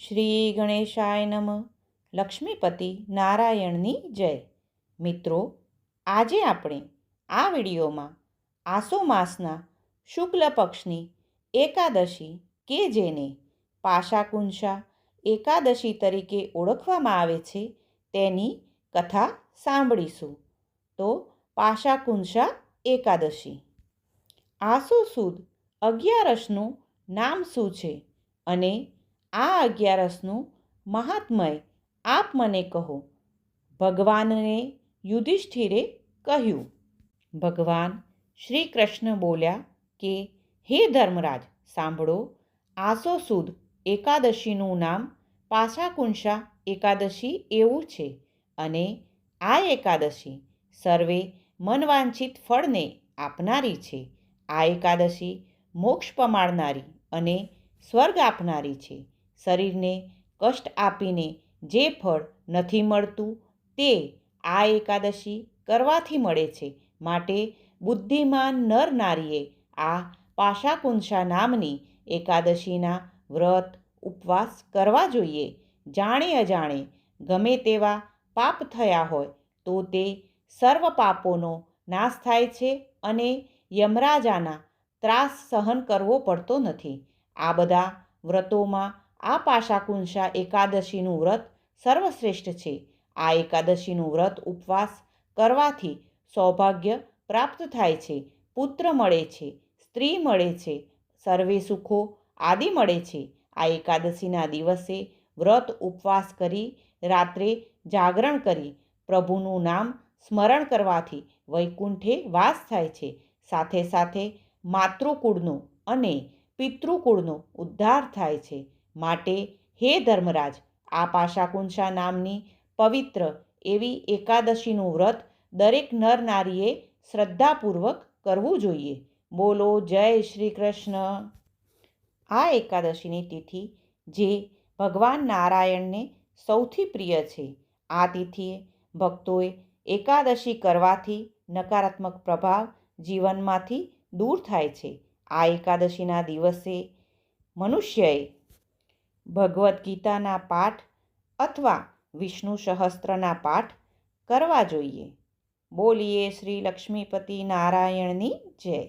શ્રી ગણેશાય નમઃ. લક્ષ્મીપતિ નારાયણની જય. મિત્રો, આજે આપણે આ વિડીયોમાં આસો માસના શુક્લ પક્ષની એકાદશી કે જેને પાશાકુંશા એકાદશી તરીકે ઓળખવામાં આવે છે તેની કથા સાંભળીશું. તો પાશાકુંશા એકાદશી. આસો સુદ 11નું નામ શું છે અને આ 11નું મહાત્મય આપ મને કહો. ભગવાનને યુધિષ્ઠિરે કહ્યું. ભગવાન શ્રી કૃષ્ણ બોલ્યા કે હે ધર્મરાજ, સાંભળો. આસો સુદ એકાદશીનું નામ પાશાકુંશા એકાદશી એવું છે અને આ એકાદશી સર્વે મનવાંછિત ફળને આપનારી છે. આ એકાદશી મોક્ષ પમાડનારી અને સ્વર્ગ આપનારી છે. શરીરને કષ્ટ આપીને જે ફળ નથી મળતું તે આ એકાદશી કરવાથી મળે છે. માટે બુદ્ધિમાન નર નારીએ આ પાશાકુંશા નામની એકાદશીના વ્રત ઉપવાસ કરવા જોઈએ. જાણે અજાણે ગમે તેવા પાપ થયા હોય તો તે સર્વ પાપોનો નાશ થાય છે અને યમરાજાના ત્રાસ સહન કરવો પડતો નથી. આ બધા વ્રતોમાં આ પાશાકુંશા એકાદશીનું વ્રત સર્વશ્રેષ્ઠ છે. આ એકાદશીનું વ્રત ઉપવાસ કરવાથી સૌભાગ્ય પ્રાપ્ત થાય છે, પુત્ર મળે છે, સ્ત્રી મળે છે, સર્વે સુખો આદિ મળે છે. આ એકાદશીના દિવસે વ્રત ઉપવાસ કરી રાત્રે જાગરણ કરી પ્રભુનું નામ સ્મરણ કરવાથી વૈકુંઠે વાસ થાય છે. સાથે સાથે માતૃકુળનો અને પિતૃકુળનો ઉદ્ધાર થાય છે. માટે હે ધર્મરાજ, આ પાશાકુંશા નામની પવિત્ર એવી એકાદશીનું વ્રત દરેક નર નારીએ શ્રદ્ધાપૂર્વક કરવું જોઈએ. બોલો જય શ્રી કૃષ્ણ. આ એકાદશીની તિથિ જે ભગવાન નારાયણને સૌથી પ્રિય છે. આ તિથિએ ભક્તોએ એકાદશી કરવાથી નકારાત્મક પ્રભાવ જીવનમાંથી દૂર થાય છે. આ એકાદશીના દિવસે મનુષ્યએ ભગવદ્ ગીતાના પાઠ અથવા વિષ્ણુ સહસ્ત્રના પાઠ કરવા જોઈએ. બોલીએ શ્રી લક્ષ્મીપતિ નારાયણની જય.